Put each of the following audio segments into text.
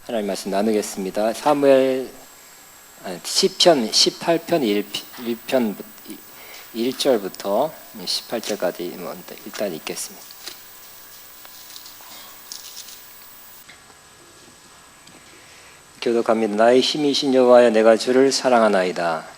하나님 말씀 나누겠습니다. 사무엘 시편 18편 1편 1절부터 18절까지 일단 읽겠습니다. 교독합니다. 나의 힘이신 여호와여, 내가 주를 사랑하나이다.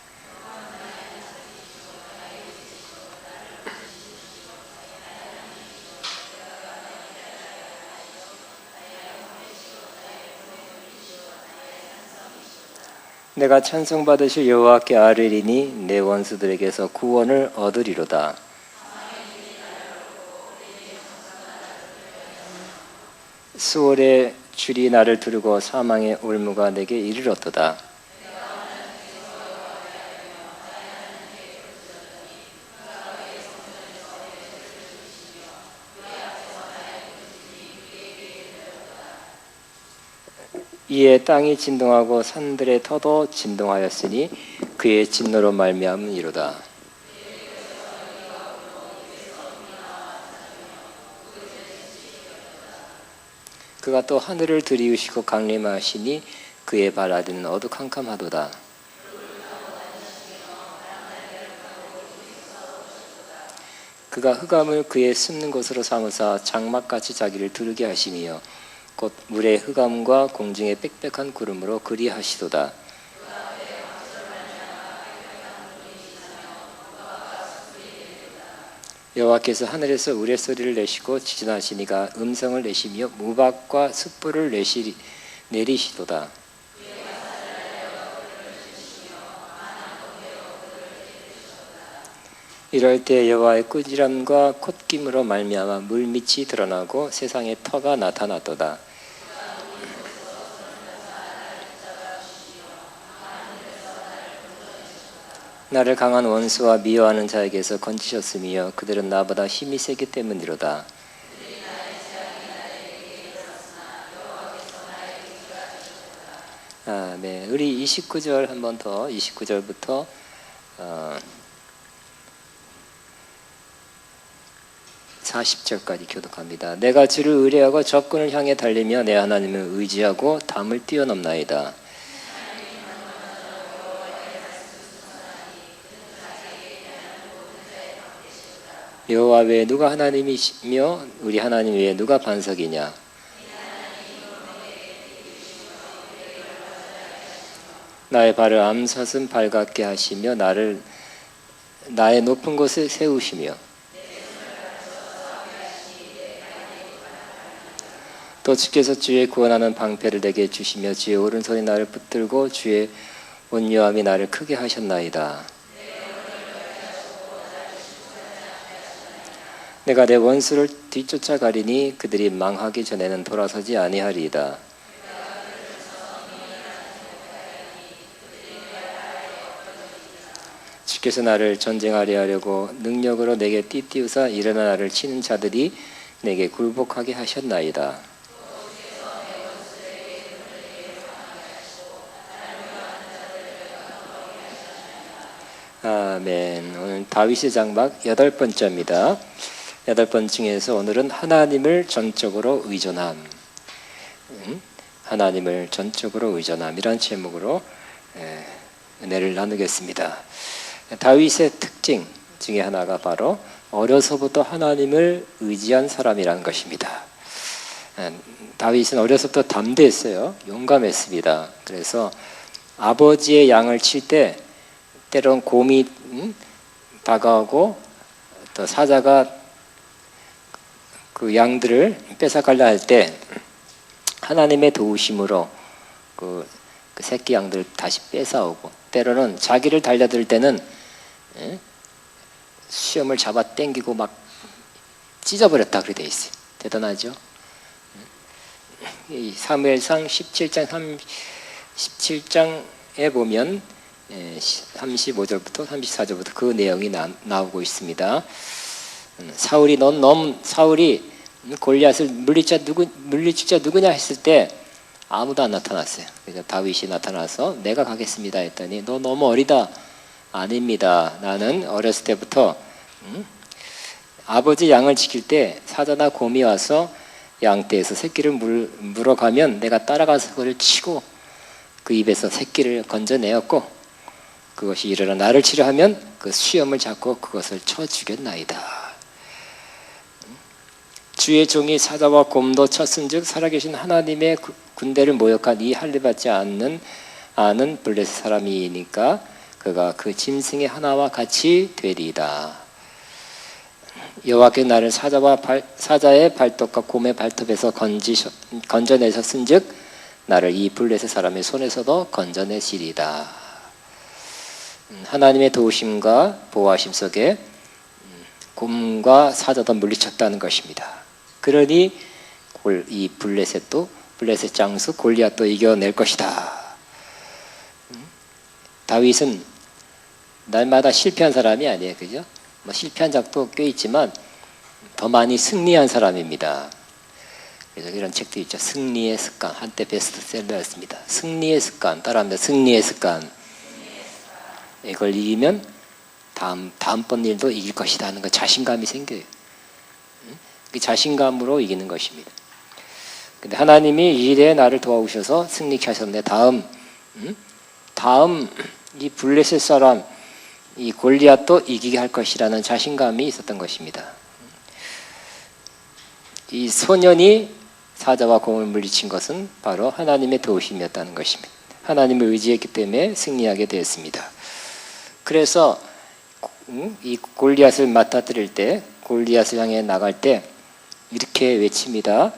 내가 찬송받으실 여호와께 아뢰리니 내 원수들에게서 구원을 얻으리로다. 수월의 줄이 나를 두르고 사망의 올무가 내게 이르렀도다. 이에 땅이 진동하고 산들의 터도 진동하였으니 그의 진노로 말미암으니로다. 그가 또 하늘을 들이우시고 강림하시니 그의 발 아래는 어두캄캄하도다. 그가 흑암을 그의 숨는 곳으로 삼으사 장막같이 자기를 두르게 하시며 곧 물의 흑암과 공중의 빽빽한 구름으로 그리하시도다. 여호와께서 하늘에서 우레소리를 내시고 지진하시니가 음성을 내시며 무박과 숯불을 내리시도다. 이럴 때 여호와의 꾸지람과 콧김으로 말미암아 물밑이 드러나고 세상에 터가 나타났도다. 나를 강한 원수와 미워하는 자에게서 건지셨으며 그들은 나보다 힘이 세기 때문이로다. 네. 우리 29절 한 번 더 29절부터 40절까지 교독합니다. 내가 주를 의뢰하고 적군을 향해 달리며 내 하나님을 의지하고 담을 뛰어넘나이다. 여호와 외에 누가 하나님이시며 우리 하나님 외에 누가 반석이냐? 나의 발을 암사슴 발 같게 하시며 나의 높은 곳에 세우시며 또 주께서 주의 구원하는 방패를 내게 주시며 주의 오른손이 나를 붙들고 주의 온유함이 나를 크게 하셨나이다. 내가 내 원수를 뒤쫓아가리니 그들이 망하기 전에는 돌아서지 아니하리이다. 주께서 나를 전쟁하려 하려고 능력으로 내게 띠띠우사 일어나 나를 치는 자들이 내게 굴복하게 하셨나이다. 아멘. 오늘 다윗의 장막 8번째입니다. 8번 중에서 오늘은 하나님을 전적으로 의존함. 하나님을 전적으로 의존함이란 제목으로 은혜를 나누겠습니다. 다윗의 특징 중에 하나가 바로 어려서부터 하나님을 의지한 사람이라는 것입니다. 다윗은 어려서부터 담대했어요. 용감했습니다. 그래서 아버지의 양을 칠 때 때론 곰이 다가오고 또 사자가 그 양들을 뺏어가려 할 때 하나님의 도우심으로 그 새끼 양들을 다시 뺏어오고 때로는 자기를 달려들 때는 수염을 잡아 당기고 막 찢어버렸다 그렇게 돼 있어요. 대단하죠? 이 사무엘상 17장에 보면 35절부터 34절부터 그 내용이 나오고 있습니다. 사울이 골리앗을 물리칠 자 누구냐 했을 때 아무도 안 나타났어요. 그래서 다윗이 나타나서 내가 가겠습니다 했더니 너 너무 어리다. 아닙니다. 나는 어렸을 때부터 아버지 양을 지킬 때 사자나 곰이 와서 양떼에서 새끼를 물어가면 내가 따라가서 그를 치고 그 입에서 새끼를 건져내었고 그것이 일어나 나를 치려 하면 그 수염을 잡고 그것을 쳐 죽였나이다. 주의 종이 사자와 곰도 쳤은즉 살아계신 하나님의 군대를 모욕한 이 할례받지 않는 아는 블레셋 사람이니까 그가 그 짐승의 하나와 같이 되리이다. 여호와께서 나를 사자의 발톱과 곰의 발톱에서 건져내셨은즉 나를 이 블레셋 사람의 손에서도 건져내시리이다. 하나님의 도우심과 보호하심 속에 곰과 사자도 물리쳤다는 것입니다. 그러니 이 블레셋 장수 골리앗도 이겨낼 것이다. 다윗은 날마다 실패한 사람이 아니에요, 그죠? 실패한 적도 꽤 있지만 더 많이 승리한 사람입니다. 그래서 이런 책도 있죠. 승리의 습관, 한때 베스트셀러였습니다. 승리의 습관, 따라합니다. 승리의 습관. 이걸 이기면 다음번 일도 이길 것이다 하는 거 다자신감이 생겨요. 그 자신감으로 이기는 것입니다. 근데 하나님이 이 일에 나를 도와주셔서 승리케 하셨는데 다음 이 블레셋 사람 이 골리앗도 이기게 할 것이라는 자신감이 있었던 것입니다. 이 소년이 사자와 곰을 물리친 것은 바로 하나님의 도우심이었다는 것입니다. 하나님을 의지했기 때문에 승리하게 되었습니다. 그래서 이 골리앗을 맞닥뜨릴 때, 골리앗을 향해 나갈 때 이렇게 외칩니다.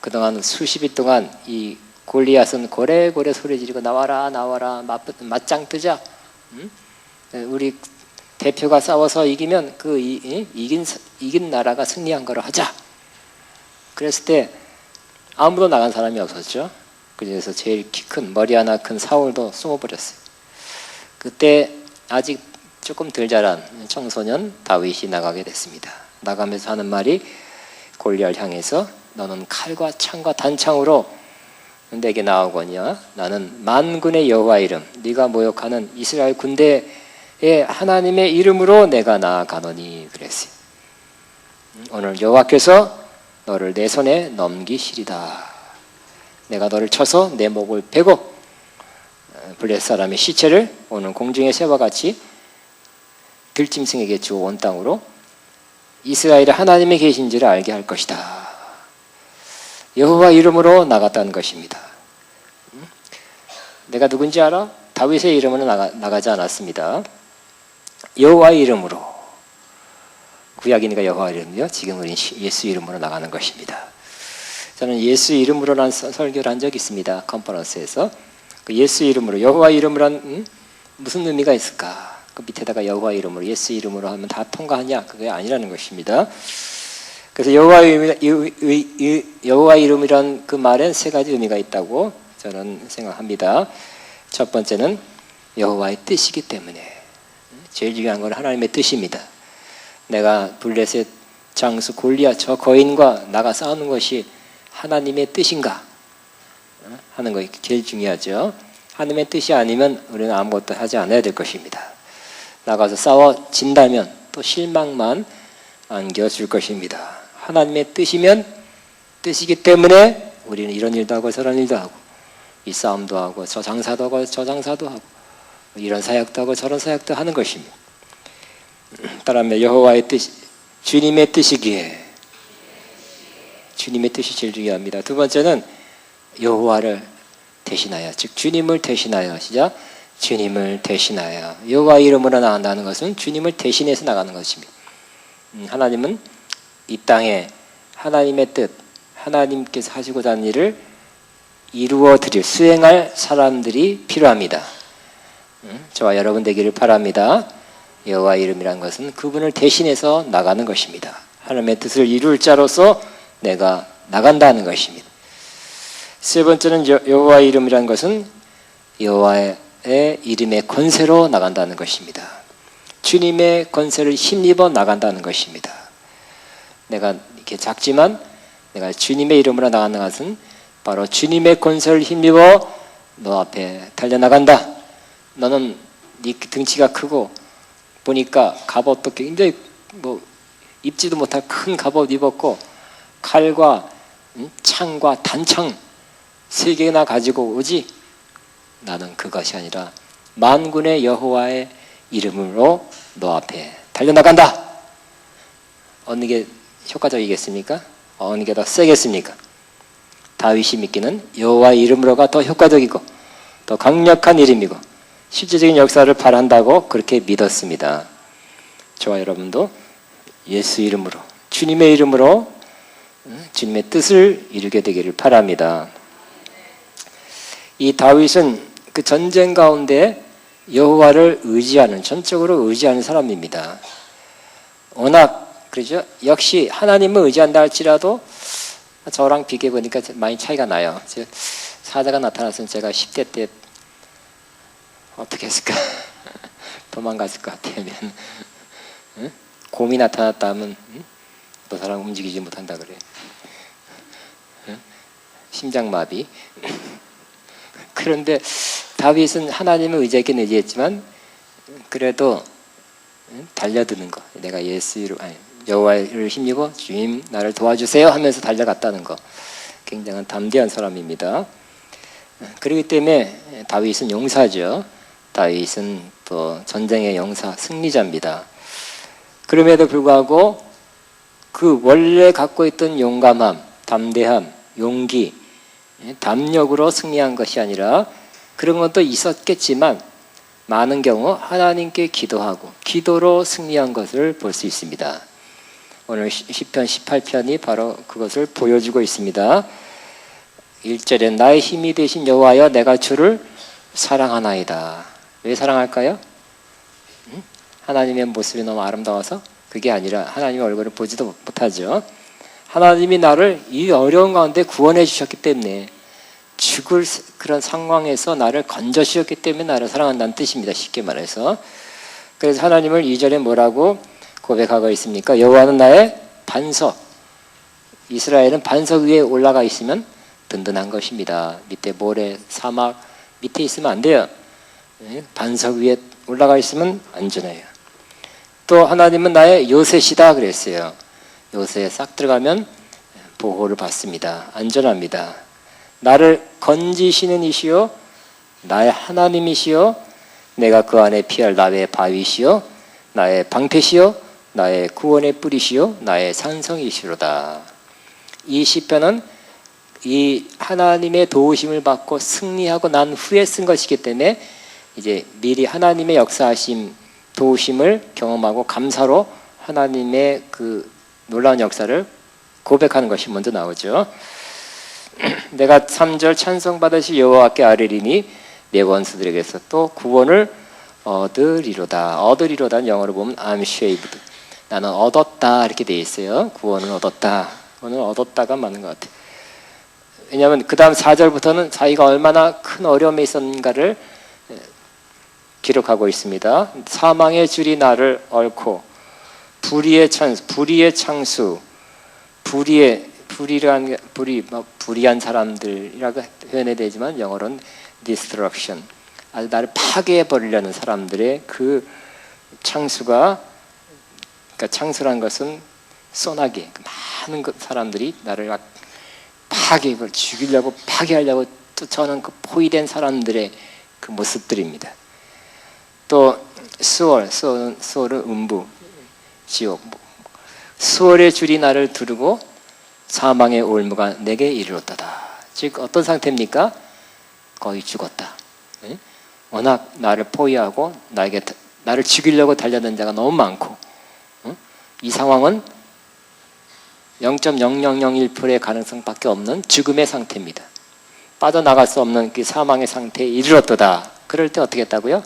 그동안 수십일 동안 이 골리앗은 고래고래 소리 지르고 나와라 나와라 맞짱 뜨자. 우리 대표가 싸워서 이기면 그 이긴 나라가 승리한 거로 하자. 그랬을 때 아무도 나간 사람이 없었죠. 그래서 제일 키 큰 머리 하나 큰 사울도 숨어버렸어요. 그때 아직 조금 덜 자란 청소년 다윗이 나가게 됐습니다. 나가면서 하는 말이 골리앗을 향해서 너는 칼과 창과 단창으로 내게 나오거니와 나는 만군의 여호와 이름 네가 모욕하는 이스라엘 군대의 하나님의 이름으로 내가 나아가노니 그랬어요. 오늘 여호와께서 너를 내 손에 넘기시리다. 내가 너를 쳐서 내 목을 베고 블레셋 사람의 시체를 오늘 공중의 새와 같이 들짐승에게 주어 온 땅으로 이스라엘의 하나님이 계신지를 알게 할 것이다. 여호와 이름으로 나갔다는 것입니다. 내가 누군지 알아? 다윗의 이름으로 나가지 않았습니다. 여호와 이름으로. 구약이니까 여호와 이름이요. 지금 우린 예수 이름으로 나가는 것입니다. 저는 예수 이름으로라는 설교를 한 적이 있습니다. 컨퍼런스에서. 그 예수 이름으로, 여호와 이름으로 한 무슨 의미가 있을까? 그 밑에다가 여호와 이름으로, 예수 이름으로 하면 다 통과하냐? 그게 아니라는 것입니다. 그래서 여호와 이름이란 그 말엔 세 가지 의미가 있다고 저는 생각합니다. 첫 번째는 여호와의 뜻이기 때문에 제일 중요한 건 하나님의 뜻입니다. 내가 블레셋 장수 골리앗 저 거인과 나가 싸우는 것이 하나님의 뜻인가 하는 것이 제일 중요하죠. 하나님의 뜻이 아니면 우리는 아무것도 하지 않아야 될 것입니다. 나가서 싸워진다면 또 실망만 안겨줄 것입니다. 하나님의 뜻이면 뜻이기 때문에 우리는 이런 일도 하고 저런 일도 하고 이 싸움도 하고 저 장사도 하고 저 장사도 하고 이런 사역도 하고 저런 사역도 하는 것입니다. 따라하면 여호와의 뜻, 주님의 뜻이기에 주님의 뜻이 제일 중요합니다. 두 번째는 여호와를 대신하여, 즉 주님을 대신하여, 시작. 주님을 대신하여. 여호와 이름으로 나간다는 것은 주님을 대신해서 나가는 것입니다. 하나님은 이 땅에 하나님의 뜻, 하나님께서 하시고자 하는 일을 이루어 드릴, 수행할 사람들이 필요합니다. 저와 여러분 되기를 바랍니다. 여호와 이름이라는 것은 그분을 대신해서 나가는 것입니다. 하나님의 뜻을 이룰 자로서 내가 나간다는 것입니다. 세 번째는 여호와 이름이라는 것은 여호와의 이름의 권세로 나간다는 것입니다. 주님의 권세를 힘입어 나간다는 것입니다. 내가 이렇게 작지만 내가 주님의 이름으로 나가는 것은 바로 주님의 권세를 힘입어 너 앞에 달려나간다. 너는 네 등치가 크고 보니까 갑옷도 굉장히 입지도 못할 큰 갑옷 입었고 칼과 창과 단창 3개나 가지고 오지? 나는 그것이 아니라 만군의 여호와의 이름으로 너 앞에 달려나간다. 어느 게 효과적이겠습니까? 어느 게 더 세겠습니까? 다윗이 믿기는 여호와의 이름으로가 더 효과적이고 더 강력한 이름이고 실제적인 역사를 발한다고 그렇게 믿었습니다. 저와 여러분도 예수 이름으로, 주님의 이름으로 주님의 뜻을 이루게 되기를 바랍니다. 이 다윗은 그 전쟁 가운데 여호와를 의지하는, 전적으로 의지하는 사람입니다. 워낙 그렇죠. 역시 하나님을 의지한다 할지라도 저랑 비교해 보니까 많이 차이가 나요. 사자가 나타났으면 제가 10대 때 어떻게 했을까? 도망갔을 것 같아요. 응? 곰이 나타났다 하면 너 사람 움직이지 못한다 그래. 응? 심장마비. 그런데 다윗은 하나님을 의지했긴 의지했지만 그래도 달려드는 거. 내가 예수로 여호와를 힘입어 주님 나를 도와주세요 하면서 달려갔다는 거. 굉장히 담대한 사람입니다. 그렇기 때문에 다윗은 용사죠. 다윗은 또 전쟁의 용사, 승리자입니다. 그럼에도 불구하고 그 원래 갖고 있던 용감함, 담대함, 용기, 담력으로 승리한 것이 아니라 그런 것도 있었겠지만 많은 경우 하나님께 기도하고 기도로 승리한 것을 볼 수 있습니다. 오늘 시편 18편이 바로 그것을 보여주고 있습니다. 1절에 나의 힘이 되신 여호와여 내가 주를 사랑하나이다. 왜 사랑할까요? 하나님의 모습이 너무 아름다워서? 그게 아니라 하나님의 얼굴을 보지도 못하죠. 하나님이 나를 이 어려운 가운데 구원해 주셨기 때문에 죽을 그런 상황에서 나를 건져 주셨기 때문에 나를 사랑한다는 뜻입니다. 쉽게 말해서. 그래서 하나님을 2절에 뭐라고 고백하고 있습니까? 여호와는 나의 반석. 이스라엘은 반석 위에 올라가 있으면 든든한 것입니다. 밑에 모래, 사막 밑에 있으면 안 돼요. 반석 위에 올라가 있으면 안전해요. 또 하나님은 나의 요새시다 그랬어요. 요새에 싹 들어가면 보호를 받습니다. 안전합니다. 나를 건지시는 이시요 나의 하나님이시요 내가 그 안에 피할 나의 바위시요 나의 방패시요 나의 구원의 뿌리시요 나의 산성이시로다. 이 시편은 이 하나님의 도우심을 받고 승리하고 난 후에 쓴 것이기 때문에 이제 미리 하나님의 역사하심 도우심을 경험하고 감사로 하나님의 그 놀라운 역사를 고백하는 것이 먼저 나오죠. 내가 3절 찬송받으시 여호와께 아뢰리니 내 원수들에게서 또 구원을 얻으리로다. 얻으리로다는 영어로 보면 I'm saved. 나는 얻었다 이렇게 돼 있어요. 구원을 얻었다. 구원을 얻었다가 맞는 것 같아요. 왜냐하면 그 다음 4절부터는 자기가 얼마나 큰 어려움에 있었는가를 기록하고 있습니다. 사망의 줄이 나를 얽고 불의의 창수 불의한 사람들이라고 표현해야 되지만 영어로는 destruction, 아주 나를 파괴해 버리려는 사람들의 그 창수가, 그러니까 창수란 것은 소나기, 많은 사람들이 나를 파괴를 죽이려고 파괴하려고 쫓아오는 그 포위된 사람들의 그 모습들입니다. 또 수월은 음부, 지옥. 수월의 줄이 나를 두르고 사망의 올무가 내게 이르렀다. 즉 어떤 상태입니까? 거의 죽었다. 워낙 나를 포위하고 나를 죽이려고 달려든 자가 너무 많고, 이 상황은 0.0001%의 가능성밖에 없는 죽음의 상태입니다. 빠져나갈 수 없는 그 사망의 상태에 이르렀다. 그럴 때 어떻게 했다고요?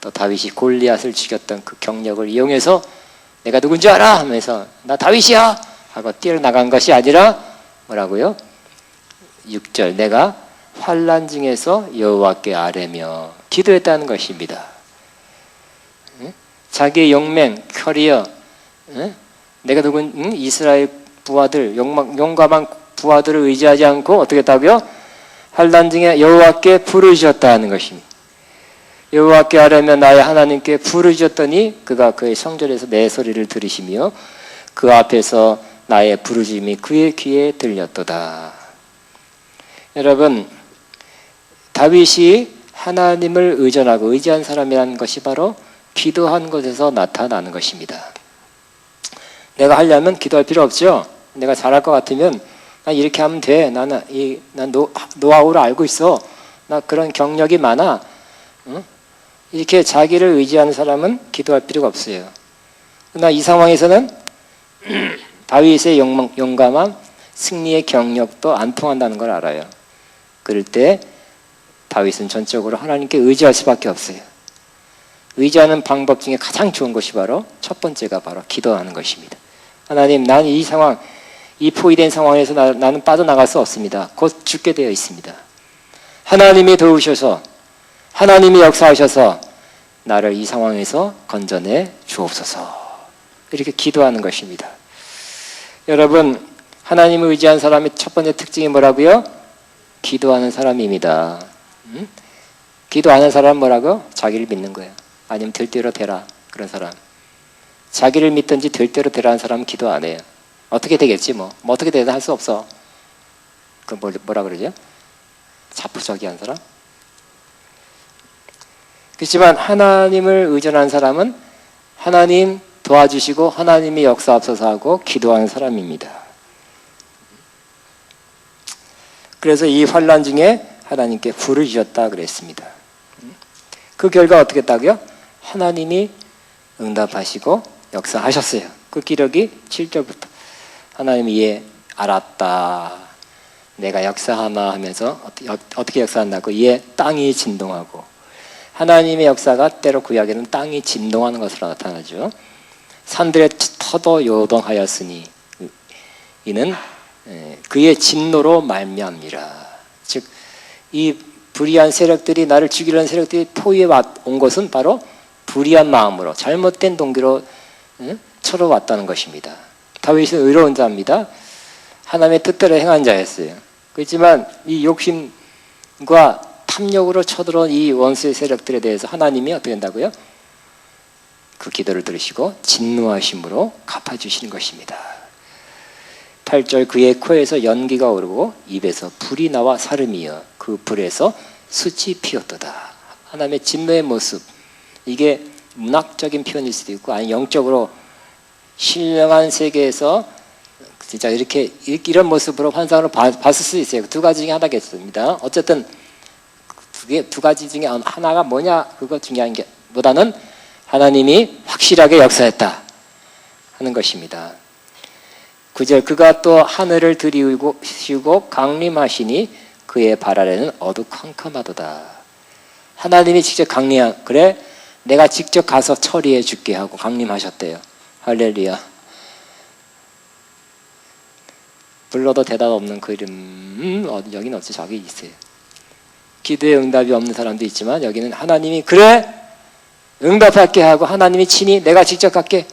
또 다윗이 골리앗을 죽였던 그 경력을 이용해서 내가 누군지 알아? 하면서 나 다윗이야! 하고 뛰어나간 것이 아니라 뭐라고요? 6절 내가 환난 중에서 여호와께 아뢰며 기도했다는 것입니다. 자기의 용맹, 커리어, 내가 누군 이스라엘 부하들, 용감한 부하들을 의지하지 않고 어떻게 했다고요? 환난 중에 여호와께 부르셨다는 것입니다. 여호와께 하려며 나의 하나님께 부르짖었더니 그가 그의 성전에서 내 소리를 들으시며 그 앞에서 나의 부르짖음이 그의 귀에 들렸도다. 여러분, 다윗이 하나님을 의존하고 의지한 사람이라는 것이 바로 기도한 것에서 나타나는 것입니다. 내가 하려면 기도할 필요 없죠. 내가 잘할 것 같으면 나 이렇게 하면 돼. 난 노하우를 알고 있어. 나 그런 경력이 많아. 응? 이렇게 자기를 의지하는 사람은 기도할 필요가 없어요. 그러나 이 상황에서는 다윗의 용감함, 승리의 경력도 안 통한다는 걸 알아요. 그럴 때 다윗은 전적으로 하나님께 의지할 수밖에 없어요. 의지하는 방법 중에 가장 좋은 것이 바로 첫 번째가 바로 기도하는 것입니다. 하나님, 난 이 상황, 이 포위된 상황에서 나는 빠져나갈 수 없습니다. 곧 죽게 되어 있습니다. 하나님이 도우셔서, 하나님이 역사하셔서 나를 이 상황에서 건져내 주옵소서. 이렇게 기도하는 것입니다. 여러분, 하나님을 의지한 사람의 첫 번째 특징이 뭐라고요? 기도하는 사람입니다. 기도하는 사람은 뭐라고? 자기를 믿는 거예요. 아니면 될 대로 되라, 그런 사람. 자기를 믿든지 될 대로 되라는 사람은 기도 안 해요. 어떻게 되겠지 뭐 어떻게 되든 할 수 없어. 그 뭐라 그러죠? 자포자기한 사람? 그렇지만 하나님을 의존하는 사람은 하나님 도와주시고 하나님이 역사하소서 하고 기도하는 사람입니다. 그래서 이 환난 중에 하나님께 부르짖었다 그랬습니다. 그 결과 어떻게 했다고요? 하나님이 응답하시고 역사하셨어요. 그 기록이 7절부터 하나님이 예 알았다. 내가 역사하마 하면서 어떻게 역사한다고? 예 땅이 진동하고. 하나님의 역사가 때로 구약에는 땅이 진동하는 것으로 나타나죠. 산들의 터도 요동하였으니 이는 그의 진노로 말미암니라. 즉 이 불의한 세력들이 나를 죽이려는 세력들이 포위해 온 것은 바로 불의한 마음으로 잘못된 동기로 쳐들어왔다는 것입니다. 다윗은 의로운 자입니다. 하나님의 뜻대로 행한 자였어요. 그렇지만 이 욕심과 탐욕으로 쳐들어온 이 원수의 세력들에 대해서 하나님이 어떻게 한다고요? 그 기도를 들으시고 진노하심으로 갚아주시는 것입니다. 8절 그의 코에서 연기가 오르고 입에서 불이 나와 사름이여 그 불에서 숯이 피었도다. 하나님의 진노의 모습, 이게 문학적인 표현일 수도 있고 아니 영적으로 신령한 세계에서 진짜 이런 모습으로 환상으로 봤을 수 있어요. 두 가지 중에 하나겠습니다. 어쨌든 두 가지 중에 하나가 뭐냐 그거 중요한 게 보다는 하나님이 확실하게 역사했다 하는 것입니다. 9절 그가 또 하늘을 들이우시고 강림하시니 그의 발 아래는 어두컴컴하도다. 하나님이 직접 강림한 그래 내가 직접 가서 처리해 줄게 하고 강림하셨대요. 할렐루야. 불러도 대답 없는 그 이름 여기는 어찌 저기 있어요. 기도에 응답이 없는 사람도 있지만 여기는 하나님이 그래 응답할게 하고 하나님이 친히 내가 직접 갈게.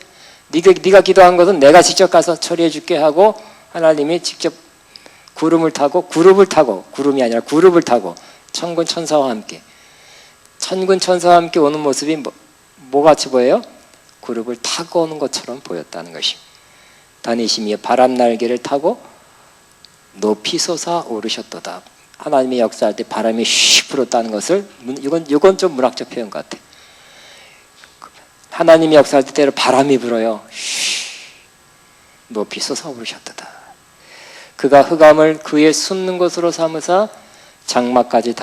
네가 기도한 것은 내가 직접 가서 처리해 줄게 하고 하나님이 직접 구름을 타고 구름이 아니라 그룹을 타고 천군 천사와 함께 천군 천사와 함께 오는 모습이 뭐같이 보여요? 그룹을 타고 오는 것처럼 보였다는 것입니다. 다니시며 바람 날개를 타고 높이 솟아 오르셨도다. 하나님의 역사할 때 바람이 슉 불었다는 것을 이건 좀 문학적 표현 같아. 하나님이 역사할 때로 바람이 불어요. 높이 솟아오르셨도다. 그가 흑암을 그의 숨는 곳으로 삼으사 장막까지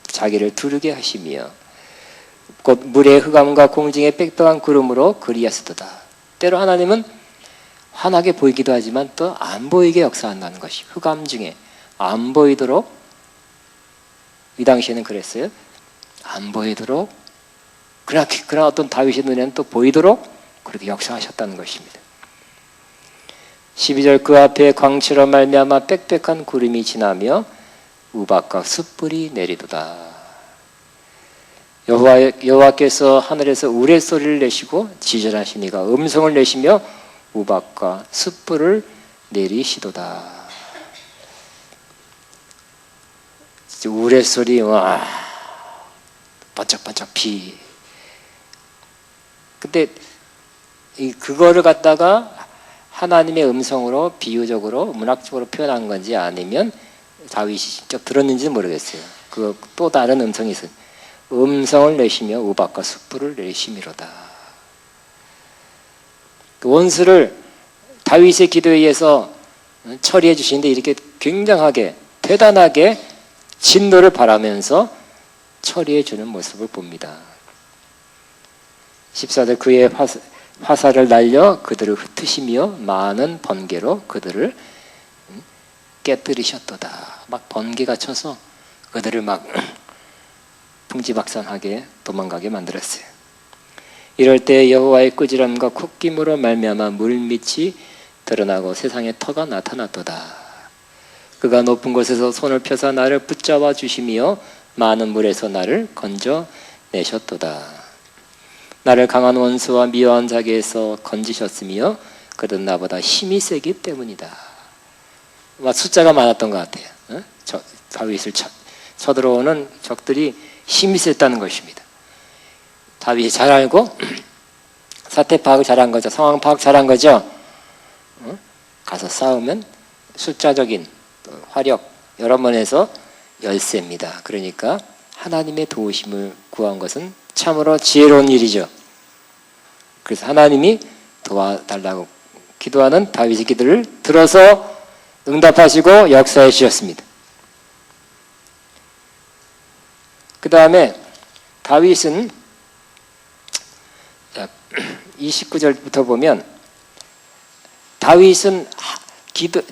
자기를 두르게 하시며 곧 물의 흑암과 공중의 빽빽한 구름으로 그리하시도다. 때로 하나님은 환하게 보이기도 하지만 또 안 보이게 역사한다는 것이 흑암 중에 안 보이도록 이 당시에는 그랬어요. 안 보이도록 그러나 어떤 다윗의 눈에는 또 보이도록 그렇게 역사하셨다는 것입니다. 12절 그 앞에 광채로 말미암아 빽빽한 구름이 지나며 우박과 숯불이 내리도다. 여호와께서 하늘에서 우레소리를 내시고 지전하시니가 음성을 내시며 우박과 숯불을 내리시도다. 우레소리 와 번쩍번쩍 피. 근데 그거를 갖다가 하나님의 음성으로 비유적으로 문학적으로 표현한 건지 아니면 다윗이 직접 들었는지는 모르겠어요. 그 또 다른 음성이 있어요. 음성을 내시며 우박과 숯불을 내심이로다. 그 원수를 다윗의 기도에 의해서 처리해 주시는데 이렇게 굉장하게 대단하게 진노를 바라면서 처리해 주는 모습을 봅니다. 14절 그의 화살을 날려 그들을 흩으시며 많은 번개로 그들을 깨뜨리셨도다. 막 번개가 쳐서 그들을 막 풍지박산하게 도망가게 만들었어요. 이럴 때 여호와의 꾸지람과 콧김으로 말미암아 물밑이 드러나고 세상에 터가 나타났도다. 그가 높은 곳에서 손을 펴사 나를 붙잡아 주시며 많은 물에서 나를 건져내셨도다. 나를 강한 원수와 미워한 자기에서 건지셨으며 그들은 나보다 힘이 세기 때문이다. 숫자가 많았던 것 같아요. 다윗을 쳐들어오는 적들이 힘이 셌다는 것입니다. 다윗이 잘 알고 사태 파악을 잘한 거죠. 상황 파악 잘한 거죠. 가서 싸우면 숫자적인 화력 여러 번 해서 열세입니다. 그러니까 하나님의 도우심을 구한 것은 참으로 지혜로운 일이죠. 그래서 하나님이 도와달라고 기도하는 다윗의 기도를 들어서 응답하시고 역사해 주셨습니다. 그 다음에 다윗은 29절부터 보면 다윗은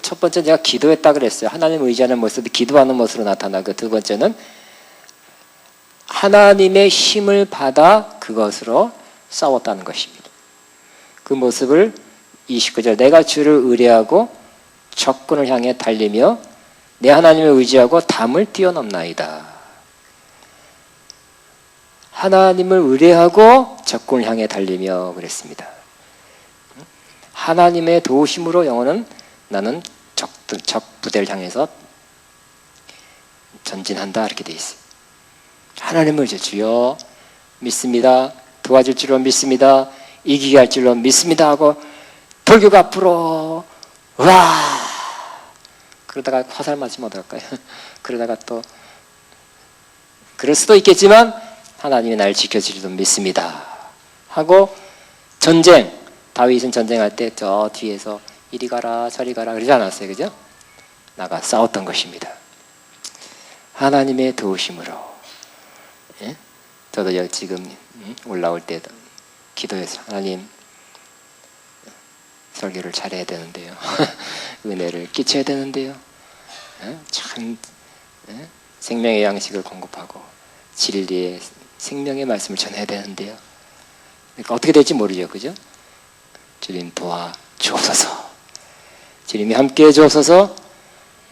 첫 번째 제가 기도했다 그랬어요. 하나님 의지하는 모습이 기도하는 모습으로 나타나고 두 번째는 하나님의 힘을 받아 그것으로 싸웠다는 것입니다. 그 모습을 29절 내가 주를 의뢰하고 적군을 향해 달리며 내 하나님을 의지하고 담을 뛰어넘나이다. 하나님을 의뢰하고 적군을 향해 달리며 그랬습니다. 하나님의 도우심으로 영혼은 나는 적 부대를 향해서 전진한다 이렇게 돼 있어요. 하나님을 이제 주여 믿습니다. 도와줄 줄로 믿습니다. 이기게 할 줄로 믿습니다 하고 돌격 앞으로 와 그러다가 화살 맞으면 어떨까요? 그러다가 또 그럴 수도 있겠지만 하나님이 나를 지켜주리도 믿습니다 하고 전쟁 다윗은 전쟁할 때 저 뒤에서 이리 가라 저리 가라 그러지 않았어요. 그죠? 나가 싸웠던 것입니다. 하나님의 도우심으로 예? 저도 지금 올라올 때 기도해서 하나님 설교를 잘해야 되는데요. 은혜를 끼쳐야 되는데요. 참 생명의 양식을 공급하고 진리의 생명의 말씀을 전해야 되는데요. 그러니까 어떻게 될지 모르죠. 그죠? 주님 도와주옵소서. 주님이 함께해 주옵소서.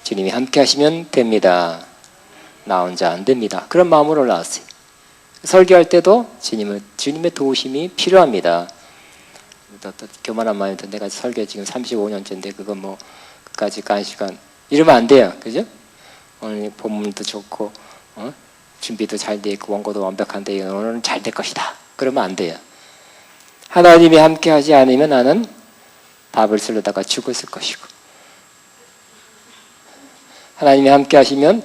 주님이 함께 하시면 됩니다. 나 혼자 안 됩니다. 그런 마음으로 올라왔어요. 설교할 때도 주님의 도우심이 필요합니다. 또 교만한 마음이 든 내가 설교 지금 35년째인데 그거 뭐 끝까지 간 시간 이러면 안 돼요. 그죠? 오늘 본문도 좋고 준비도 잘 돼 있고 원고도 완벽한데 오늘은 잘 될 것이다. 그러면 안 돼요. 하나님이 함께 하지 않으면 나는 밥을 쓰려다가 죽었을 것이고 하나님이 함께 하시면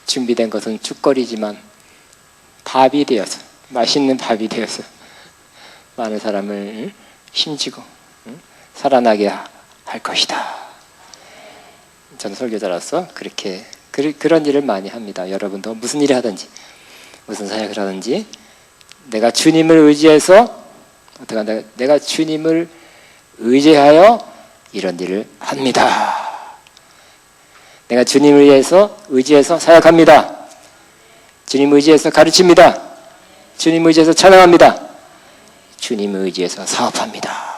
준비된 것은 죽거리지만 밥이 되어서 맛있는 밥이 되어서 많은 사람을 힘주고 살아나게 할 것이다. 저는 설교자로서 그런 일을 많이 합니다. 여러분도 무슨 일을 하든지 무슨 사역을 하든지 내가 주님을 의지해서 어떻게 한다? 내가 주님을 의지하여 이런 일을 합니다. 내가 주님을 의지해서 사역합니다. 주님 의지해서 가르칩니다. 주님 의지해서 찬양합니다. 주님 의지해서 사업합니다.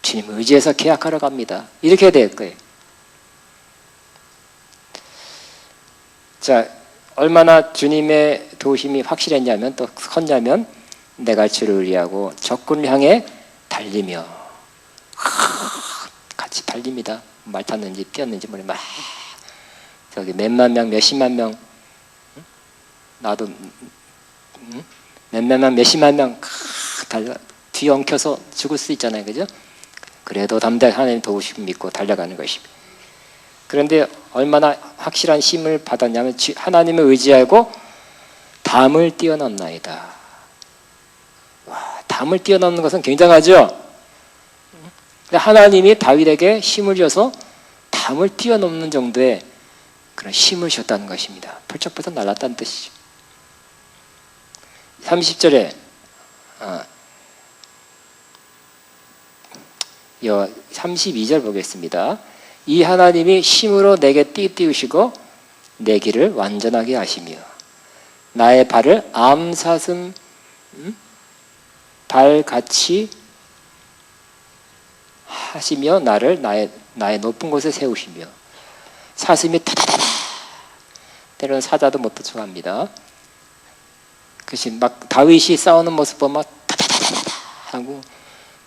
주님 의지해서 계약하러 갑니다. 이렇게 될 거예요. 자, 얼마나 주님의 도우심이 확실했냐면 또 컸냐면 내가 주를 의리하고 적군을 향해 달리며 같이 달립니다. 말 탔는지 뛰었는지 모르겠 막 저기 몇만 명 몇십만 명 나도 몇십만 명 뒤엉켜서 죽을 수 있잖아요, 그죠? 그래도 담대하게 하나님 도우심 믿고 달려가는 것입니다. 그런데 얼마나 확실한 힘을 받았냐면 하나님을 의지하고 담을 뛰어넘나이다. 와, 담을 뛰어넘는 것은 굉장하죠. 하나님이 다윗에게 힘을 줘서 담을 뛰어넘는 정도의 그런 힘을 줬다는 것입니다. 펄쩍펄쩍 날았다는 뜻이죠. 30절에 32절 보겠습니다. 이 하나님이 힘으로 내게 띠우시고 내 길을 완전하게 하시며 나의 발을 암사슴 발같이 하시며 나를 나의 높은 곳에 세우시며 사슴이 타다다다 때로는 사자도 못 쫓아갑니다. 그것이 막 다윗이 싸우는 모습 보면 막 타다다다다 하고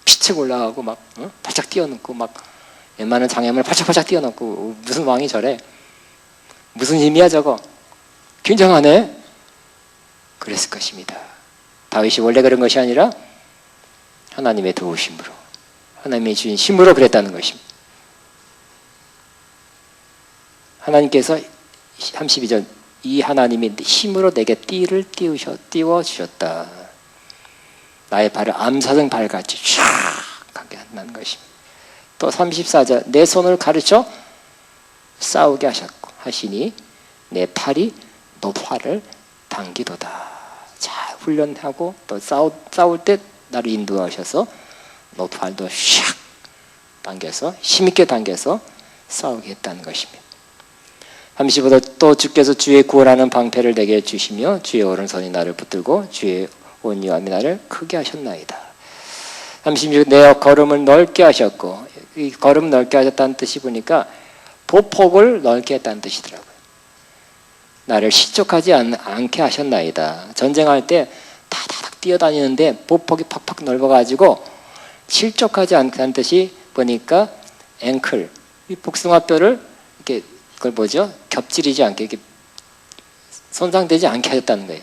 피측 올라가고 막 바짝 뛰어넘고 막 웬만한 장애물을 바짝바짝 뛰어넘고 무슨 왕이 저래? 무슨 힘이야 저거? 굉장하네? 그랬을 것입니다. 다윗이 원래 그런 것이 아니라 하나님의 도우심으로 하나님이 주신 힘으로 그랬다는 것입니다. 하나님께서 32절 이 하나님이 힘으로 내게 띠를 띄워주셨다. 나의 발을 암사슴 발같이 쫙 하게 한다는 것입니다. 또 34절 내 손을 가르쳐 싸우게 하시니 내 팔이 노화를 당기도다. 잘 훈련하고 또 싸울 때 나를 인도하셔서 노팔도 샥 당겨서 힘있게 당겨서 싸우게 했다는 것입니다. 35절 또 주께서 주의 구원하는 방패를 내게 주시며 주의 오른손이 나를 붙들고 주의 온유함이 나를 크게 하셨나이다. 36절 내 걸음을 넓게 하셨고 이 걸음 넓게 하셨다는 뜻이 보니까 보폭을 넓게 했다는 뜻이더라고요. 나를 실족하지 않게 하셨나이다. 전쟁할 때 다다닥 뛰어다니는데 보폭이 팍팍 넓어가지고 실족하지 않다는 뜻이 보니까 앵클, 이 복숭아뼈를 이렇게 그걸 뭐죠? 겹지르지 않게 이렇게 손상되지 않게 하셨다는 거예요.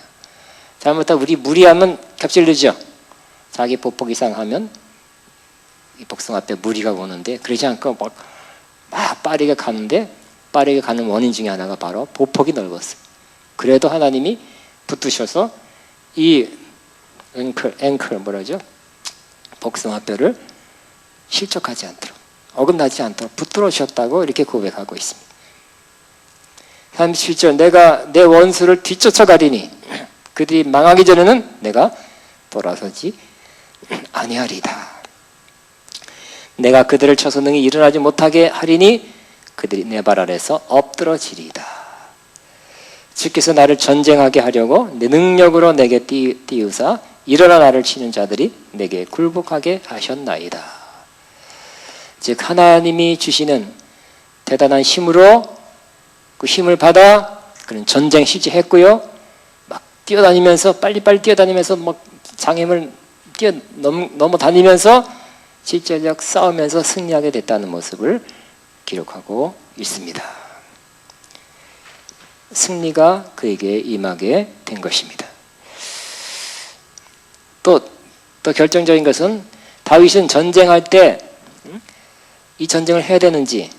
잘못하면 우리 무리하면 겹질르죠. 자기 보폭 이상 하면 이 복숭아뼈 무리가 오는데 그러지 않고 막 빠르게 가는데 빠르게 가는 원인 중에 하나가 바로 보폭이 넓었어요. 그래도 하나님이 붙으셔서 이 앵클 뭐라죠? 복숭아뼈를 실족하지 않도록 어긋나지 않도록 붙들어 주셨다고 이렇게 고백하고 있습니다. 37절 내가 내 원수를 뒤쫓아가리니 그들이 망하기 전에는 내가 돌아서지 아니하리다. 내가 그들을 쳐서 능히 일어나지 못하게 하리니 그들이 내 발 아래서 엎드러지리다. 주께서 나를 전쟁하게 하려고 내 능력으로 내게 띄우사 일어나 나를 치는 자들이 내게 굴복하게 하셨나이다. 즉 하나님이 주시는 대단한 힘으로 그 힘을 받아 그런 전쟁 실제 했고요. 막 뛰어다니면서 빨리빨리 뛰어다니면서 막 장애물 넘어 다니면서 실제적 싸우면서 승리하게 됐다는 모습을 기록하고 있습니다. 승리가 그에게 임하게 된 것입니다. 또 결정적인 것은 다윗은 전쟁할 때 이 전쟁을 해야 되는지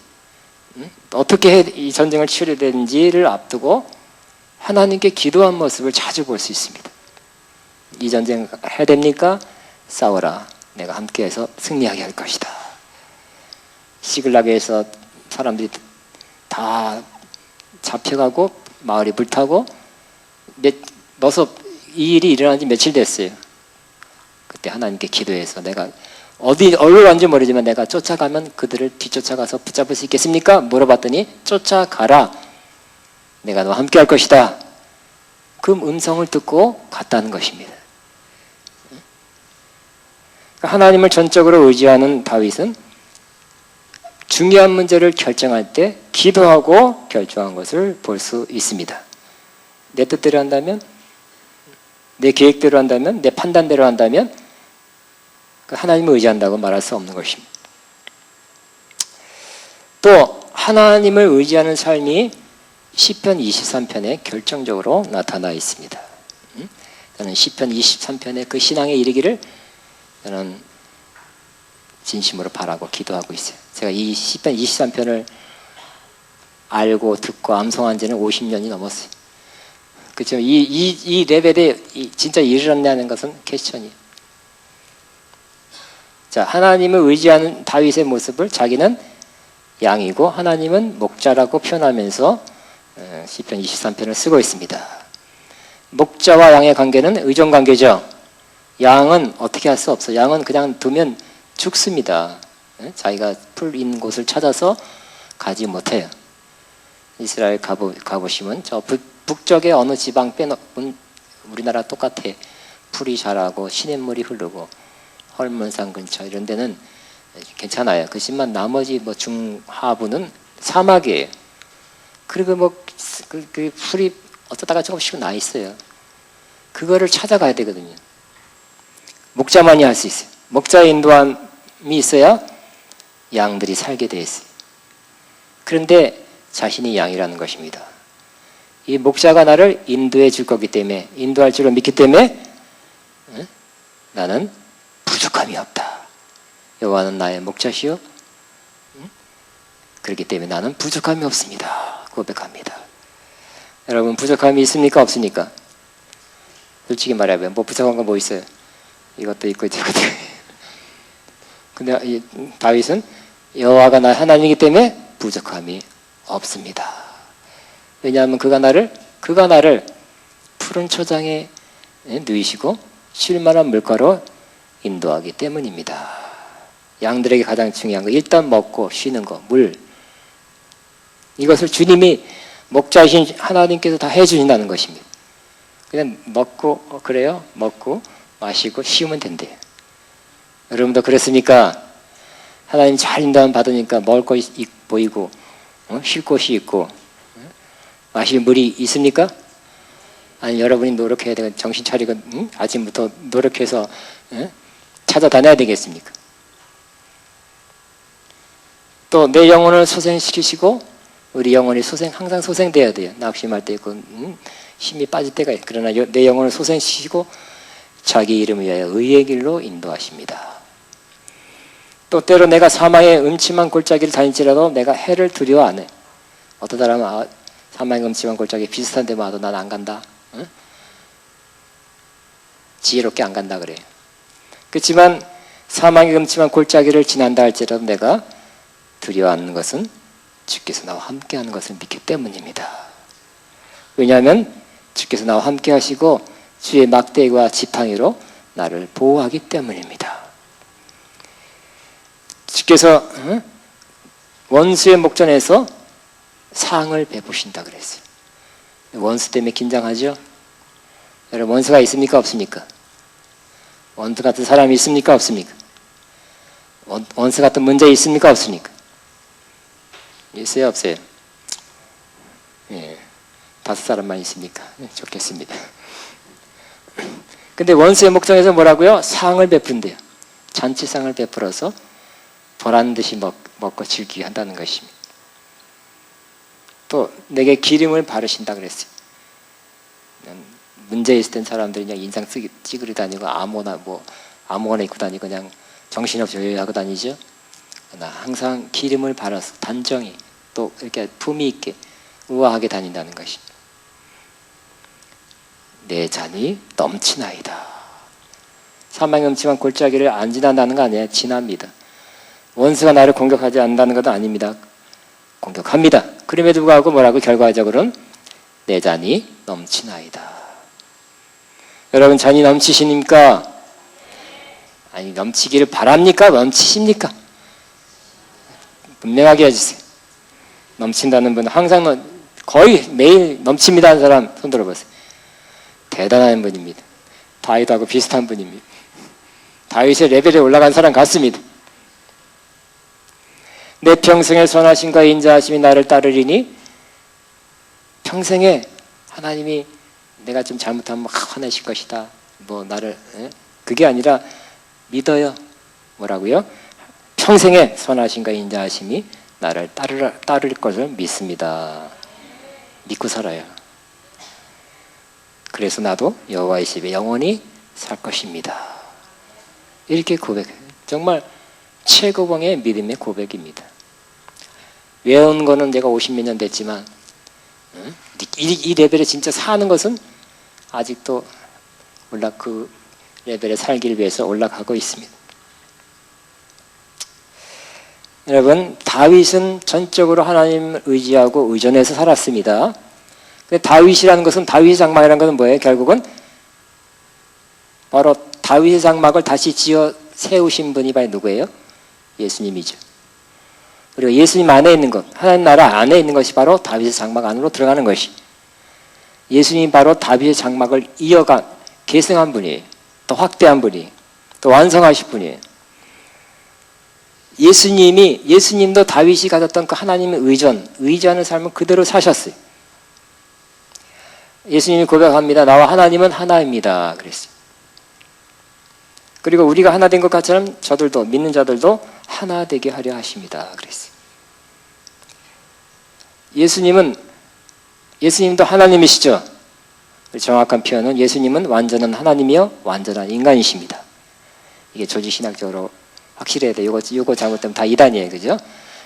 어떻게 이 전쟁을 치러야 되는지를 앞두고 하나님께 기도한 모습을 자주 볼 수 있습니다. 이 전쟁 해야 됩니까? 싸워라. 내가 함께해서 승리하게 할 것이다. 시글락에서 사람들이 다 잡혀가고 마을이 불타고 이 일이 일어난 지 며칠 됐어요. 그때 하나님께 기도해서 내가 어디로 간지 모르지만 내가 쫓아가면 그들을 뒤쫓아가서 붙잡을 수 있겠습니까? 물어봤더니 쫓아가라. 내가 너와 함께 할 것이다. 그 음성을 듣고 갔다는 것입니다. 하나님을 전적으로 의지하는 다윗은 중요한 문제를 결정할 때 기도하고 결정한 것을 볼 수 있습니다. 내 뜻대로 한다면, 내 계획대로 한다면, 내 판단대로 한다면 하나님을 의지한다고 말할 수 없는 것입니다. 또 하나님을 의지하는 삶이 시편 23편에 결정적으로 나타나 있습니다. 저는 시편 23편의 그 신앙에 이르기를 저는 진심으로 바라고 기도하고 있어요. 제가 이 시편 23편을 알고 듣고 암송한 지는 50년이 넘었어요. 그렇죠? 이 레벨에 진짜 이르렀냐는 것은 퀘스천이에요. 자, 하나님을 의지하는 다윗의 모습을 자기는 양이고 하나님은 목자라고 표현하면서 시편 23편을 쓰고 있습니다. 목자와 양의 관계는 의존 관계죠. 양은 어떻게 할 수 없어요. 양은 그냥 두면 죽습니다. 자기가 풀 있는 곳을 찾아서 가지 못해요. 이스라엘 가보시면 저 북쪽의 어느 지방 빼놓은 우리나라 똑같아. 풀이 자라고 시냇물이 흐르고 헐문산 근처 이런 데는 괜찮아요. 그렇지만 나머지 뭐 중하부는 사막이에요. 그리고 뭐 그 풀이 어쩌다가 조금씩 나 있어요. 그거를 찾아가야 되거든요. 목자만이 할 수 있어요. 목자의 인도함이 있어야 양들이 살게 돼 있어요. 그런데 자신이 양이라는 것입니다. 이 목자가 나를 인도해 줄 거기 때문에, 인도할 줄을 믿기 때문에 나는 부족함이 없다. 여호와는 나의 목자시요. 그렇기 때문에 나는 부족함이 없습니다. 고백합니다. 여러분 부족함이 있습니까? 없습니까? 솔직히 말하면 뭐 부족한 건 뭐 있어요? 이것도 있고 저것도 있고. 근데 이 다윗은 여호와가 나의 하나님이기 때문에 부족함이 없습니다. 왜냐하면 그가 나를 푸른 초장에 누이시고 쉴만한 물가로 인도하기 때문입니다. 양들에게 가장 중요한 거 일단 먹고 쉬는 거, 물. 이것을 주님이 목자이신 하나님께서 다 해주신다는 것입니다. 그냥 먹고 그래요? 먹고 마시고 쉬우면 된대요. 여러분도 그랬습니까? 하나님 잘 인도함 받으니까 먹을 것이 보이고 쉴 곳이 있고 마실 물이 있습니까? 아니 여러분이 노력해야 되고 정신 차리고 아침부터 노력해서 찾아다녀야 되겠습니까? 또 내 영혼을 소생시키시고 우리 영혼이 항상 소생돼야 돼요. 낙심할 때 있고 힘이 빠질 때가 있어요. 그러나 내 영혼을 소생시키고 자기 이름을 위하여 의의 길로 인도하십니다. 또 때로 내가 사망의 음침한 골짜기를 다닐지라도 내가 해를 두려워 안 해. 어떤 사람은 사망의 음침한 골짜기 비슷한 데만 와도 난 안 간다. 응? 지혜롭게 안 간다 그래요. 그렇지만 사망의 음침한 골짜기를 지난다 할지라도 내가 두려워하는 것은 주께서 나와 함께하는 것을 믿기 때문입니다. 왜냐하면 주께서 나와 함께 하시고 주의 막대기와 지팡이로 나를 보호하기 때문입니다. 주께서 원수의 목전에서 상을 베푸신다 그랬어요. 원수 때문에 긴장하죠? 여러분 원수가 있습니까? 없습니까? 원수 같은 사람이 있습니까? 없습니까? 원수 같은 문제 있습니까? 없습니까? 있어요? 없어요? 예, 5사람만 있으니까 좋겠습니다. 근데 원수의 목전에서 뭐라고요? 상을 베푼대요. 잔치상을 베풀어서 보란듯이 먹고 즐기게 한다는 것입니다. 또 내게 기름을 바르신다 그랬어요. 문제 있을 땐 사람들이 그냥 인상 찌그리 다니고 아무거나 입고 다니고 그냥 정신없이 여유하고 다니죠. 그러나 항상 기름을 발라서 단정히 또 이렇게 품위 있게 우아하게 다닌다는 것입니다. 내 잔이 넘치나이다. 사망의 음침한 골짜기를 안 지난다는 거 아니에요. 지납니다. 원수가 나를 공격하지 않는다는 것도 아닙니다. 공격합니다. 그럼에도 불구하고 뭐라고 결과적으로는 내 잔이 넘치나이다. 여러분 잔이 넘치십니까? 아니 넘치기를 바랍니까? 넘치십니까? 분명하게 해주세요. 넘친다는 분은 항상 거의 매일 넘칩니다 하는 사람 손 들어보세요. 대단한 분입니다. 다윗하고 비슷한 분입니다. 다윗의 레벨에 올라간 사람 같습니다. 내 평생의 선하심과 인자하심이 나를 따르리니 평생에 하나님이 내가 좀 잘못하면 막 화내실 것이다. 뭐 나를 그게 아니라 믿어요. 뭐라고요? 평생의 선하심과 인자하심이 나를 따를 것을 믿습니다. 믿고 살아요. 그래서 나도 여호와의 집에 영원히 살 것입니다. 이렇게 고백해요. 정말 최고봉의 믿음의 고백입니다. 외운 거는 내가 50몇 년 됐지만 이 레벨에 진짜 사는 것은 아직도 그 레벨에 살기 위해서 올라가고 있습니다. 여러분, 다윗은 전적으로 하나님을 의지하고 의존해서 살았습니다. 다윗이라는 것은, 다윗의 장막이라는 것은 뭐예요? 결국은 바로 다윗의 장막을 다시 지어 세우신 분이 바로 누구예요? 예수님이죠. 그리고 예수님 안에 있는 것, 하나님 나라 안에 있는 것이 바로 다윗의 장막 안으로 들어가는 것이, 예수님이 바로 다윗의 장막을 계승한 분이에요. 또 확대한 분이에요. 또 완성하신 분이에요. 예수님도 다윗이 가졌던 그 하나님의 의지하는 삶을 그대로 사셨어요. 예수님이 고백합니다. 나와 하나님은 하나입니다. 그랬어요. 그리고 우리가 하나 된 것 같처럼 저들도, 믿는 자들도 하나 되게 하려 하십니다. 그랬어요. 예수님도 하나님이시죠. 정확한 표현은 예수님은 완전한 하나님이요 완전한 인간이십니다. 이게 조직신학적으로 확실해야 돼. 요거 잘못되면 다 이단이에요. 그죠?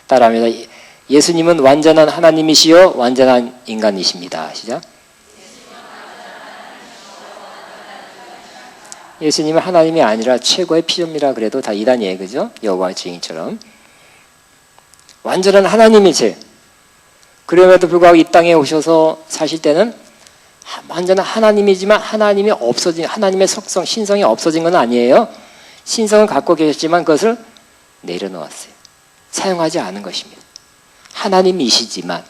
따라합니다. 예수님은 완전한 하나님이시요 완전한 인간이십니다. 시작. 예수님은 하나님이 아니라 최고의 피조물이라 그래도 다 이단이에요. 그죠? 여호와 증인처럼. 완전한 하나님이세요. 그럼에도 불구하고 이 땅에 오셔서 사실 때는 완전한 하나님이지만 하나님의 속성, 신성이 없어진 건 아니에요. 신성을 갖고 계셨지만 그것을 내려놓았어요. 사용하지 않은 것입니다. 하나님이시지만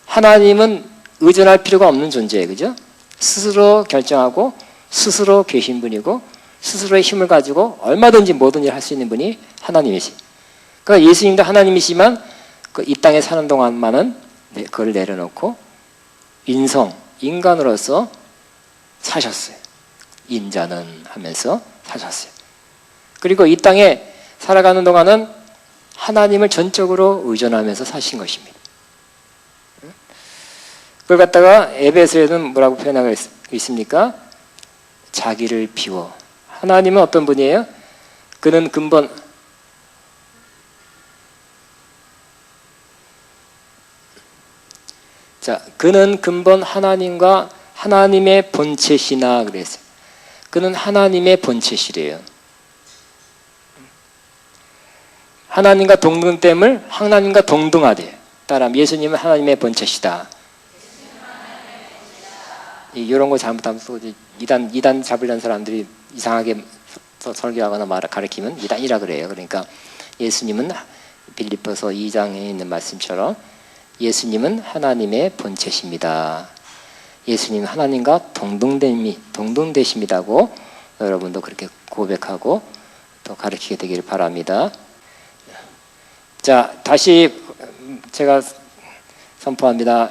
하나님은 의존할 필요가 없는 존재예요. 그죠? 스스로 결정하고 스스로 계신 분이고 스스로의 힘을 가지고 얼마든지 모든 일을 할 수 있는 분이 하나님이시죠. 그러니까 예수님도 하나님이시지만 이 땅에 사는 동안만은 그걸 내려놓고 인간으로서 사셨어요. 인자는 하면서 사셨어요. 그리고 이 땅에 살아가는 동안은 하나님을 전적으로 의존하면서 사신 것입니다. 그걸 갖다가 에베소에는 뭐라고 표현하고 있습니까? 자기를 비워. 하나님은 어떤 분이에요? 그는 근본 하나님과 하나님의 본체시나 그랬어요. 그는 하나님의 본체시래요. 하나님과 동등됨을 하나님과 동등하대요. 따라 예수님은 하나님의 본체시다. 이런 거 잘못하면 또 이단 잡으려는 사람들이 이상하게 설교하거나 가르치면 이단이라 그래요. 그러니까 예수님은 빌립보서 2장에 있는 말씀처럼 예수님은 하나님의 본체십니다. 예수님은 하나님과 동등되십니다고 여러분도 그렇게 고백하고 또 가르치게 되기를 바랍니다. 자, 다시 제가 선포합니다.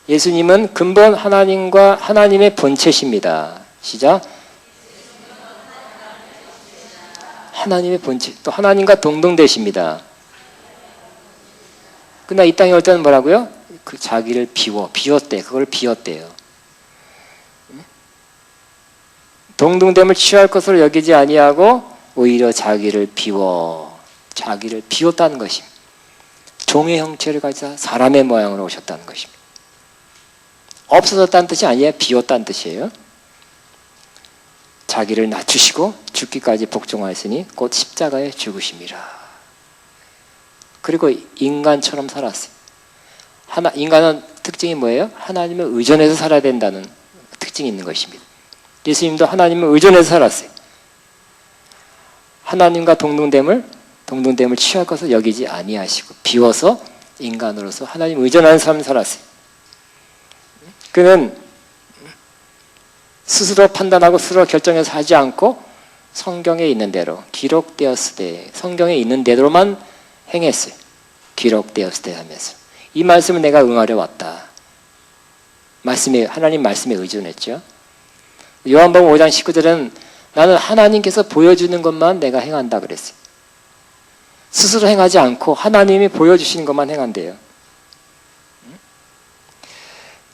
예수님은 근본 하나님과 하나님의 본체십니다. 시작. 하나님의 본체, 또 하나님과 동등되십니다. 그러나 이 땅에 올 때는 뭐라고요? 그 자기를 비웠대. 그걸 비웠대요. 동등됨을 취할 것으로 여기지 아니하고 오히려 자기를 비웠다는 것입니다. 종의 형체를 가지사 사람의 모양으로 오셨다는 것입니다. 없어졌다는 뜻이 아니에요. 비웠다는 뜻이에요. 자기를 낮추시고 죽기까지 복종하였으니 곧 십자가에 죽으심이라. 그리고 인간처럼 살았어요. 인간은 특징이 뭐예요? 하나님을 의존해서 살아야 된다는 특징이 있는 것입니다. 예수님도 하나님을 의존해서 살았어요. 하나님과 동등됨을 취할 것을 여기지 아니하시고 비워서 인간으로서 하나님을 의존하는 삶을 살았어요. 그는 스스로 판단하고 스스로 결정해서 하지 않고 성경에 있는 대로 기록되었을 때 성경에 있는 대로만 행했어요. 기록되었을 때 하면서 이 말씀을 내가 응하려 왔다. 하나님 말씀에 의존했죠. 요한복음 5장 19절은 나는 하나님께서 보여주는 것만 내가 행한다 그랬어요. 스스로 행하지 않고 하나님이 보여주시는 것만 행한대요.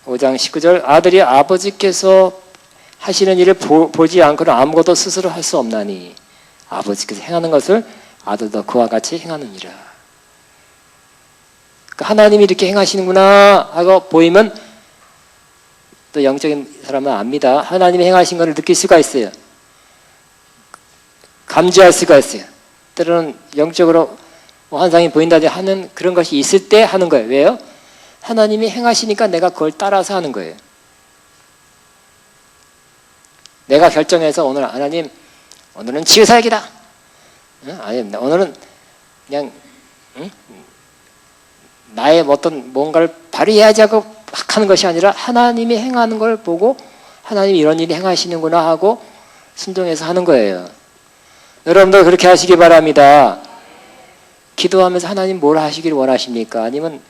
5장 19절 아들이 아버지께서 하시는 일을 보지 않고는 아무것도 스스로 할 수 없나니 아버지께서 행하는 것을 아들도 그와 같이 행하느니라. 그러니까 하나님이 이렇게 행하시는구나 하고 보이면 또 영적인 사람은 압니다. 하나님이 행하신 것을 느낄 수가 있어요. 감지할 수가 있어요. 때로는 영적으로 환상이 보인다든지 하는 그런 것이 있을 때 하는 거예요. 왜요? 하나님이 행하시니까 내가 그걸 따라서 하는 거예요. 내가 결정해서 오늘 하나님 오늘은 치유사역이다. 아니 오늘은 그냥 나의 어떤 뭔가를 발휘해야지 하고 막 하는 것이 아니라 하나님이 행하는 걸 보고 하나님이 이런 일이 행하시는구나 하고 순종해서 하는 거예요. 여러분도 그렇게 하시기 바랍니다. 기도하면서 하나님 뭘 하시기를 원하십니까? 아니면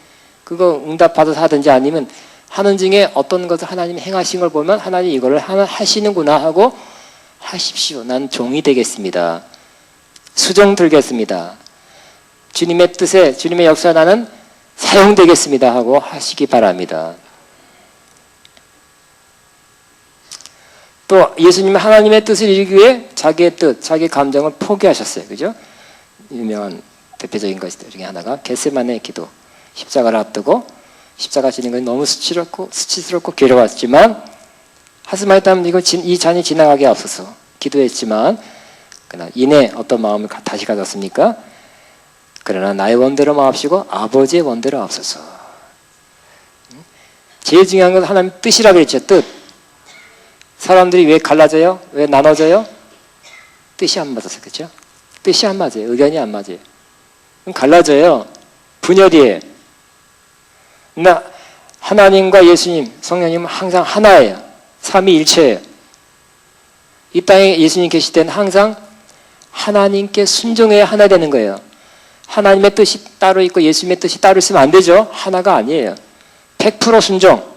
그거 응답받아서 하든지 아니면 하는 중에 어떤 것을 하나님이 행하신 걸 보면 하나님 이거를 하시는구나 하고 하십시오. 난 종이 되겠습니다. 수종 들겠습니다. 주님의 뜻에 주님의 역사 나는 사용되겠습니다 하고 하시기 바랍니다. 또 예수님은 하나님의 뜻을 이루기 위해 자기의 뜻, 자기 감정을 포기하셨어요. 그죠? 유명한 대표적인 것 중에 하나가 겟세마네 기도. 십자가를 앞두고 십자가 지는 것이 너무 수치스럽고 괴로웠지만 하스마이다면 이 잔이 지나가게 없어서 기도했지만 그러나 이내 어떤 마음을 다시 가졌습니까? 그러나 나의 원대로 마옵시고 아버지의 원대로 없어서. 제일 중요한 건 하나님 뜻이라고 그랬죠. 뜻. 사람들이 왜 갈라져요? 왜 나눠져요? 뜻이 안 맞아서. 그렇죠? 뜻이 안 맞아요. 의견이 안 맞아요. 그럼 갈라져요. 분열이에요. 나 하나님과 예수님, 성령님은 항상 하나예요. 삼위일체예요. 이 땅에 예수님 계실 때는 항상 하나님께 순종해야 하나 되는 거예요. 하나님의 뜻이 따로 있고 예수님의 뜻이 따로 있으면 안 되죠. 하나가 아니에요. 100% 순종.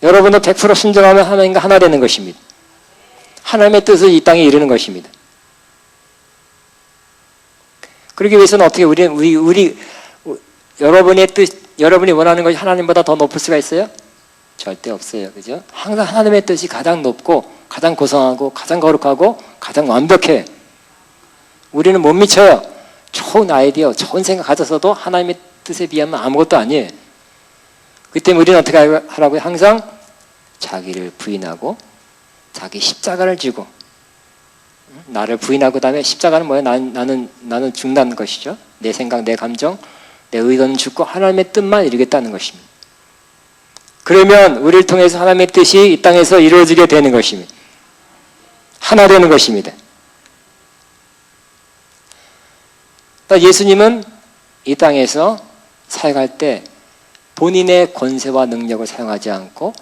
여러분도 100% 순종하면 하나님과 하나 되는 것입니다. 하나님의 뜻을 이 땅에 이루는 것입니다. 그러기 위해서는 어떻게 우리 여러분의 뜻, 여러분이 원하는 것이 하나님보다 더 높을 수가 있어요? 절대 없어요. 그죠? 항상 하나님의 뜻이 가장 높고 가장 고상하고 가장 거룩하고 가장 완벽해. 우리는 못 미쳐요. 좋은 아이디어, 좋은 생각 가졌어도 하나님의 뜻에 비하면 아무것도 아니에요. 그 때문에 우리는 어떻게 하라고요? 항상 자기를 부인하고 자기 십자가를 지고 나를 부인하고 다음에 십자가는 뭐예요? 나는 죽는 것이죠. 내 생각, 내 감정, 내 의도는 죽고 하나님의 뜻만 이루겠다는 것입니다. 그러면 우리를 통해서 하나님의 뜻이 이 땅에서 이루어지게 되는 것입니다. 하나 되는 것입니다. 예수님은 이 땅에서 사역할 때 본인의 권세와 능력을 사용하지 않고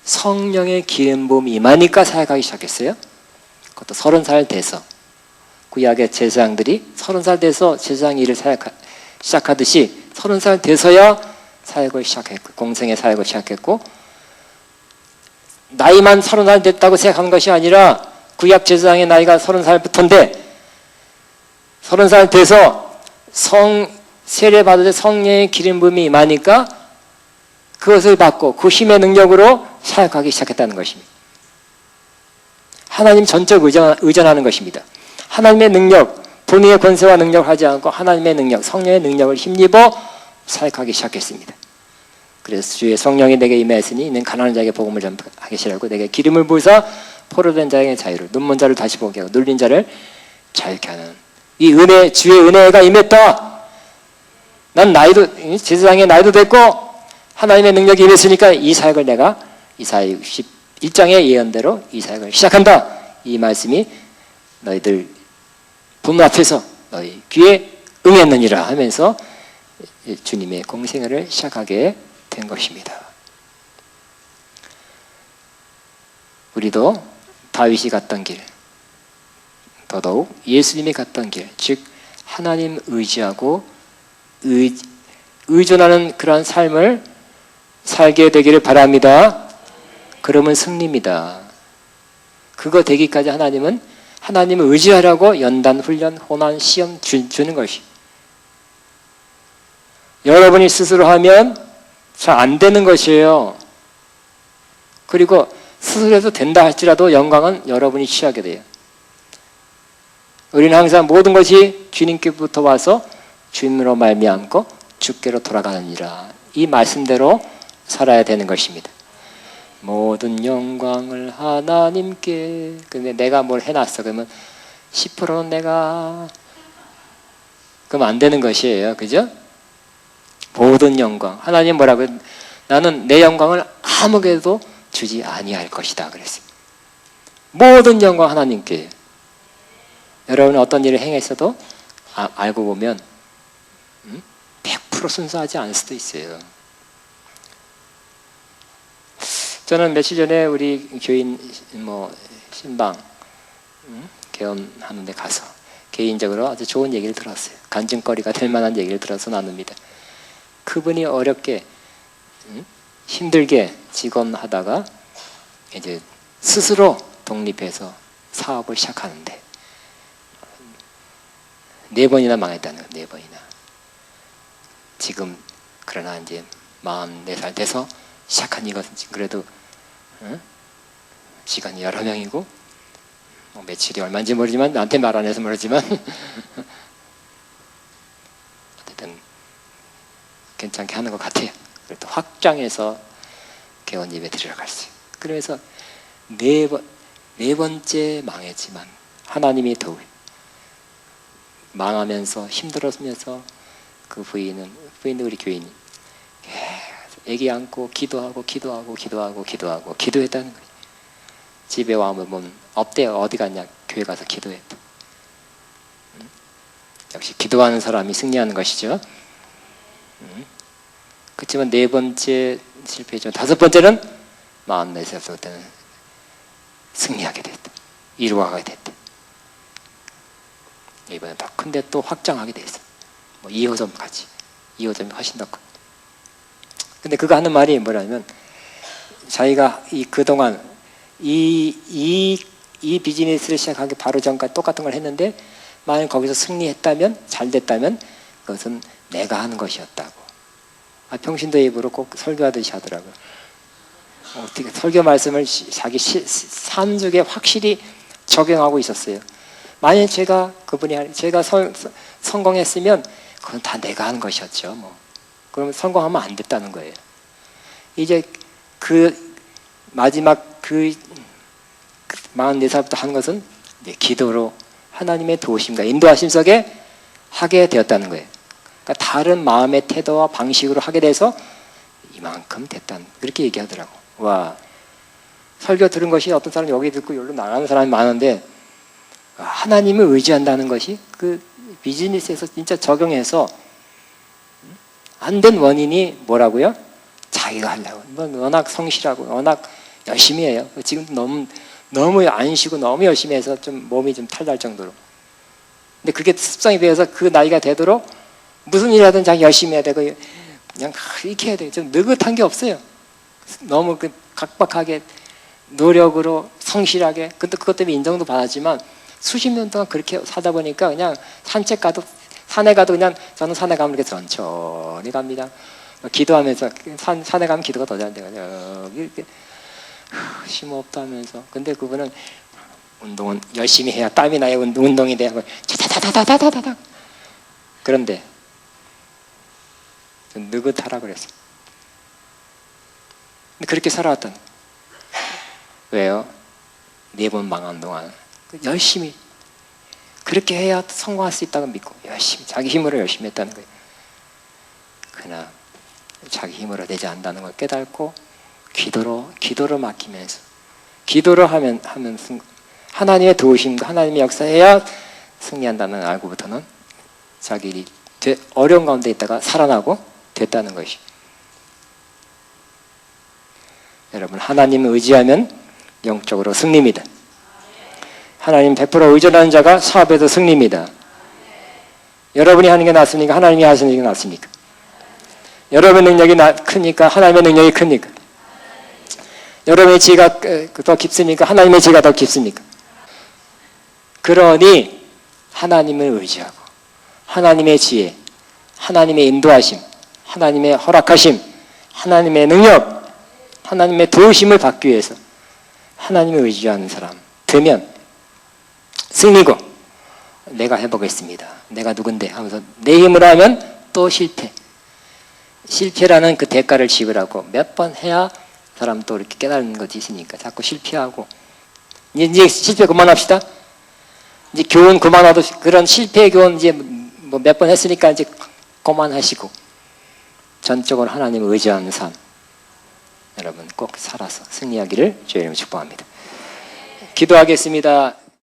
성령의 기름 부음이 임하니까 사역하기 시작했어요. 그것도 30살 돼서. 구약의 제사장들이 30살 돼서 제사장 일을 시작하듯이 30살 돼서야 사역을 시작했고 공생의 사역을 시작했고 나이만 30살 됐다고 생각하는 것이 아니라 구약 제사장의 나이가 30살부터인데 30살 돼서 세례 받을 때 성령의 기름 부음이 임하니까 그것을 받고 그 힘의 능력으로 사역하기 시작했다는 것입니다. 하나님 전적 의존하는 것입니다. 하나님의 능력, 본인의 권세와 능력을 하지 않고 하나님의 능력, 성령의 능력을 힘입어 사역하기 시작했습니다. 그래서 주의 성령이 내게 임하였으니 이는 가난한 자에게 복음을 전하기 시작하고 내게 기름을 부으사 포로된 자에게 자유를, 눈먼 자를 다시 보게 하고 눌린 자를 자유케 하는 이 은혜, 주의 은혜가 임했다. 난 나이도 제사장의 나이도 됐고 하나님의 능력이 임했으니까 이 사역을 내가 이사야 61장의 예언대로 이 사역을 시작한다. 이 말씀이 너희들 분 앞에서 너희 귀에 응했느니라 하면서 주님의 공생애를 시작하게 된 것입니다. 우리도 다윗이 갔던 길, 더더욱 예수님이 갔던 길, 즉 하나님 의지하고 의존하는 그러한 삶을 살게 되기를 바랍니다. 그러면 승리입니다. 그거 되기까지 하나님은 하나님을 의지하라고 연단, 훈련, 호난, 시험 주는 것이. 여러분이 스스로 하면 잘 안 되는 것이에요. 그리고 스스로해서 된다 할지라도 영광은 여러분이 취하게 돼요. 우리는 항상 모든 것이 주님께부터 와서 주님으로 말미암고 주께로 돌아가느니라. 이 말씀대로 살아야 되는 것입니다. 모든 영광을 하나님께. 근데 내가 뭘 해놨어. 그러면 10%는 내가. 그럼 안 되는 것이에요. 그죠? 모든 영광. 하나님 뭐라고요? 나는 내 영광을 아무에게도 주지 아니할 것이다. 그랬어요. 모든 영광 하나님께. 여러분은 어떤 일을 행했어도 알고 보면 100% 순수하지 않을 수도 있어요. 저는 며칠 전에 우리 교인 신방 개원하는 데 가서 개인적으로 아주 좋은 얘기를 들었어요. 간증거리가 될 만한 얘기를 들어서 나눕니다. 그분이 어렵게 힘들게 직원 하다가 이제 스스로 독립해서 사업을 시작하는데 4번이나 망했다는 거예요. 4번이나. 지금 그러나 이제 44살 돼서 시작한 이것은 그래도 시간이 여러 명이고 며칠이 얼마인지 모르지만 나한테 말 안 해서 모르지만 어쨌든 괜찮게 하는 것 같아요. 그래도 확장해서 개원 예배 드리러 갔어요. 그래서 네 번째 망했지만 하나님이 더욱 망하면서 힘들었으면서 그 부인은 우리 교인이 애기 안고 기도했다는 거예요. 집에 와보면 없대요. 어디 갔냐? 교회 가서 기도했다. 역시 기도하는 사람이 승리하는 것이죠. 그렇지만 4번째 실패했죠. 5번째는 44살 때는 승리하게 됐다. 이루어가게 됐다. 이번에 더 큰데 또 확장하게 됐어. 2호점까지. 2호점이 훨씬 더 큰. 근데 그거 하는 말이 뭐냐면 자기가 그동안 이 비즈니스를 시작하기 바로 전까지 똑같은 걸 했는데 만약 거기서 승리했다면 잘 됐다면 그것은 내가 하는 것이었다고. 평신도 입으로 꼭 설교하듯이 하더라고요. 어떻게 설교 말씀을 자기 삶 속에 확실히 적용하고 있었어요. 만약 제가 성공했으면 그건 다 내가 하는 것이었죠. 그러면 성공하면 안 됐다는 거예요. 이제 그 마지막 44살부터 한 것은 이제 기도로 하나님의 도우심과 인도하심 속에 하게 되었다는 거예요. 그러니까 다른 마음의 태도와 방식으로 하게 돼서 이만큼 됐다는, 그렇게 얘기하더라고. 와, 설교 들은 것이 어떤 사람이 여기 듣고 여기로 나가는 사람이 많은데 하나님을 의지한다는 것이 그 비즈니스에서 진짜 적용해서 안 된 원인이 뭐라고요? 자기가 하려고. 워낙 성실하고 워낙 열심히 해요. 지금 너무 안 쉬고 너무 열심히 해서 좀 몸이 좀 탈날 정도로. 근데 그게 습성이 되어서 그 나이가 되도록 무슨 일하든 자기 열심히 해야 되고 그냥 이렇게 해야 돼요. 좀 느긋한 게 없어요. 너무 각박하게 노력으로 성실하게. 근데 그것 때문에 인정도 받았지만 수십 년 동안 그렇게 살다 보니까 그냥 산책 가도 산에 가도 그냥 저는 산에 가면 이렇게 천천히 갑니다. 기도하면서 산에 가면 기도가 더 잘 돼요. 여기 이렇게 힘 없다면서. 근데 그분은 운동은 열심히 해야 땀이 나야 운동이 돼야 차다다다다다다다. 그런데 느긋하라 그랬어. 근데 그렇게 살아왔던. 왜요? 4번 망한 동안 열심히 그렇게 해야 성공할 수 있다고 믿고 열심히 자기 힘으로 열심히 했다는 거예요. 그러나 자기 힘으로 되지 않는다는 걸 깨닫고 기도로 맡기면서 기도를 하면 하나님의 도우심과 하나님의 역사해야 승리한다는 걸 알고부터는 자기 일이 어려운 가운데 있다가 살아나고 됐다는 것이. 여러분, 하나님을 의지하면 영적으로 승리입니다. 하나님 100% 의존하는 자가 사업에도 승리입니다. 여러분이 하는 게 낫습니까? 하나님이 하시는 게 낫습니까? 여러분의 능력이 크니까 하나님의 능력이 크니까? 여러분의 지혜가 더 깊습니까? 하나님의 지혜가 더 깊습니까? 그러니 하나님을 의지하고 하나님의 지혜, 하나님의 인도하심, 하나님의 허락하심, 하나님의 능력, 하나님의 도우심을 받기 위해서 하나님을 의지하는 사람 되면 승리고, 내가 해보겠습니다, 내가 누군데 하면서 내 힘으로 하면 또 실패. 실패라는 그 대가를 지불하고 몇 번 해야 사람 또 이렇게 깨닫는 것이 있으니까 자꾸 실패하고. 이제 실패 그만합시다. 이제 교훈 그만하도 그런 실패의 교훈 이제 뭐 몇 번 했으니까 이제 그만하시고 전적으로 하나님을 의지하는 삶 여러분 꼭 살아서 승리하기를 주의 이름으로 축복합니다. 기도하겠습니다.